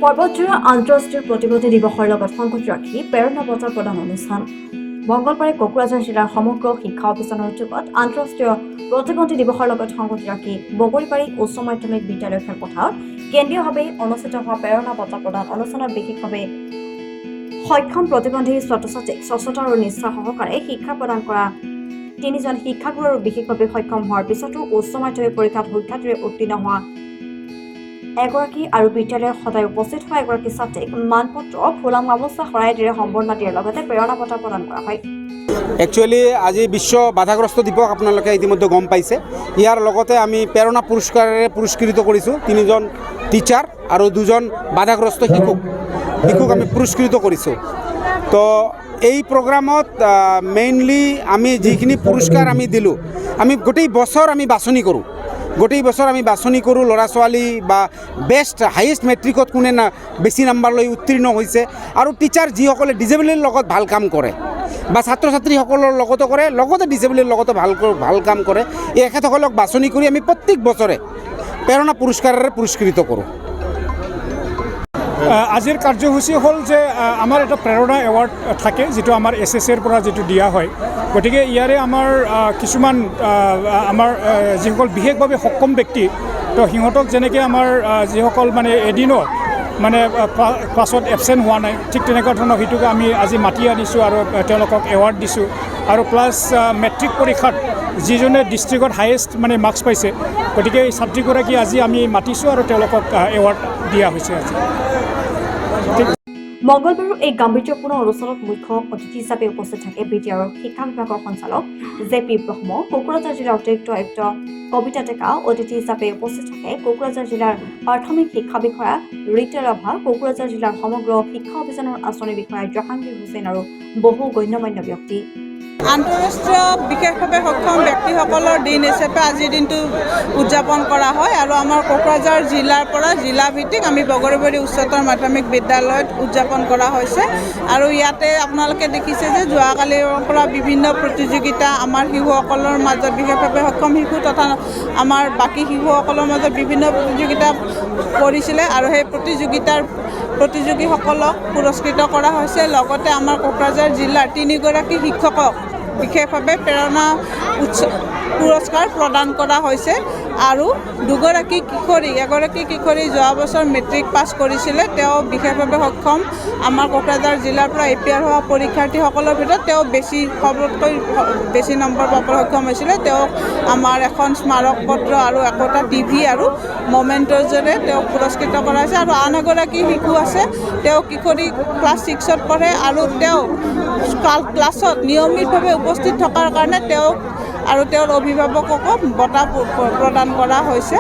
পৰ্বতজোৰা আন্তঃৰাষ্ট্ৰীয় প্ৰতিবন্ধী দিৱসৰ লগত সংগতি ৰাখি প্ৰেৰণা বঁটা প্ৰদান অনুষ্ঠান মঙলবাৰে কোকৰাঝাৰ জিলাৰ সমগ্ৰ শিক্ষা অভিযানৰ উদ্যোগত আন্তঃৰাষ্ট্ৰীয় প্ৰতিবন্ধী দিৱসৰ লগত সংগতি ৰাখি বগৰীবাৰী উচ্চ মাধ্যমিক বিদ্যালয় খেলপথাৰত কেন্দ্ৰীয়ভাৱে অনুষ্ঠিত হোৱা প্ৰেৰণা বঁটা প্ৰদান অনুষ্ঠানত বিশেষভাৱে সক্ষম প্ৰতিবন্ধী ছাত্ৰ-ছাত্ৰীক স্বচ্ছতা আৰু নিষ্ঠা সহকাৰে শিক্ষা প্ৰদান কৰা তিনিজন শিক্ষাগুৰু আৰু বিশেষভাৱে সক্ষম হোৱাৰ পিছতো উচ্চ মাধ্যমিক পৰীক্ষাত সুখ্যাতিৰে উত্তীৰ্ণ হোৱা এগৰাকী আৰু বিদ্যালয়ত সদায় উপস্থিত হোৱা এগৰাকী ছাত্ৰীক মানপত্ৰ ফুলাম গামোচা শৰাইদেৰে সম্বৰ্ধনা দিয়াৰ লগতে প্ৰেৰণা বঁটা প্ৰদান কৰা হয়। একচুৱেলি আজি বিশ্ব বাধাগ্ৰস্ত দিৱস আপোনালোকে ইতিমধ্যে গম পাইছে। ইয়াৰ লগতে আমি প্ৰেৰণা পুৰস্কাৰেৰে পুৰস্কৃত কৰিছোঁ তিনিজন টিচাৰ আৰু দুজন বাধাগ্ৰস্ত শিশুক আমি পুৰস্কৃত কৰিছোঁ। তো এই প্ৰগ্ৰামত মেইনলি আমি যিখিনি পুৰস্কাৰ আমি দিলোঁ, আমি গোটেই বছৰ আমি বাছনি কৰোঁ। ল'ৰা ছোৱালী বা বেষ্ট হাইয়েষ্ট মেট্ৰিকত কোনে বেছি নাম্বাৰ লৈ উত্তীৰ্ণ হৈছে আৰু টিচাৰ যিসকলে ডিজেবলিৰ লগত ভাল কাম কৰে বা ছাত্ৰ ছাত্ৰীসকলৰ লগতো কৰে, লগতে ডিজেবলিৰ লগতো ভাল কাম কৰে, এখেতসকলক বাছনি কৰি আমি প্ৰত্যেক বছৰে প্ৰেৰণা পুৰস্কাৰেৰে পুৰস্কৃত কৰোঁ। আজিৰ কাৰ্যসূচী হ'ল যে আমাৰ এটা প্ৰেৰণা এৱাৰ্ড থাকে, যিটো আমাৰ SSAৰ পৰা যিটো দিয়া হয়। গতিকে ইয়াৰে আমাৰ কিছুমান আমাৰ যিসকল বিশেষভাৱে সক্ষম ব্যক্তি, তো সিহঁতক যেনেকৈ আমাৰ যিসকল মানে এদিনো মানে ক্লাছত এবচেণ্ট হোৱা নাই, ঠিক তেনেকুৱা ধৰণৰ সেইটোকে আমি আজি মাতি আনিছোঁ আৰু তেওঁলোকক এৱাৰ্ড দিছোঁ। আৰু প্লাছ মেট্ৰিক পৰীক্ষাত যিজনে ডিষ্ট্ৰিক্টত হায়েষ্ট মানে মাৰ্কছ পাইছে, গতিকে এই ছাত্ৰীগৰাকী আজি আমি মাতিছোঁ আৰু তেওঁলোকক এৱাৰ্ড দিয়া হৈছে আজি। মঙলবাৰৰ এই গাম্ভীৰ্যপূৰ্ণ অনুষ্ঠানত মুখ্য অতিথি হিচাপে উপস্থিত থাকে BTR শিক্ষা বিভাগৰ সঞ্চালক JP ব্ৰহ্ম, কোকৰাঝাৰ জিলাৰ অতিৰিক্ত আয়ুক্ত কবিতা ডেকা, অতিথি হিচাপে উপস্থিত থাকে কোকৰাঝাৰ জিলাৰ প্ৰাথমিক শিক্ষা বিষয়া ৰিতা ৰাভা, কোকৰাঝাৰ জিলাৰ সমগ্ৰ শিক্ষা অভিযানৰ আঁচনি বিষয়া জাহাংগীৰ হুছেইন আৰু বহু গণ্যমান্য ব্যক্তি। আন্তঃৰাষ্ট্ৰীয় বিশেষভাৱে সক্ষম ব্যক্তিসকলৰ দিন হিচাপে আজিৰ দিনটো উদযাপন কৰা হয় আৰু আমাৰ কোকৰাঝাৰ জিলাৰ পৰা জিলাভিত্তিক আমি বগৰীবাৰী উচ্চতৰ মাধ্যমিক বিদ্যালয়ত উদযাপন কৰা হৈছে। আৰু ইয়াতে আপোনালোকে দেখিছে যে যোৱাকালিৰ পৰা বিভিন্ন প্ৰতিযোগিতা আমাৰ শিশুসকলৰ মাজত, বিশেষভাৱে সক্ষম শিশু তথা আমাৰ বাকী শিশুসকলৰ মাজত বিভিন্ন প্ৰতিযোগিতা কৰিছিলে আৰু সেই প্ৰতিযোগীসকলক পুৰস্কৃত কৰা হৈছে। লগতে আমাৰ কোকৰাঝাৰ জিলাৰ 3গৰাকী শিক্ষকক বিশেষভাৱে প্ৰেৰণা পুৰস্কাৰ প্ৰদান কৰা হৈছে আৰু এগৰাকী কিশোৰী যোৱা বছৰ মেট্ৰিক পাছ কৰিছিলে। তেওঁ বিশেষভাৱে সক্ষম আমাৰ কোকৰাঝাৰ জিলাৰ পৰা APR হোৱা পৰীক্ষাৰ্থীসকলৰ ভিতৰত তেওঁ সবতকৈ বেছি নম্বৰ পাবলৈ সক্ষম হৈছিলে। তেওঁক আমাৰ এখন স্মাৰক পত্ৰ আৰু একোটা TV আৰু মমেণ্টৰ জৰিয়তে তেওঁক পুৰস্কৃত কৰা হৈছে। আৰু আন এগৰাকী শিশু আছে, তেওঁ কিশোৰী ক্লাছ 6ত পঢ়ে আৰু তেওঁ ক্লাছত নিয়মিতভাৱে উপস্থিত থকাৰ কাৰণে তেওঁক আৰু তেওঁৰ অভিভাৱককো বঁটা প্ৰদান কৰা হৈছে।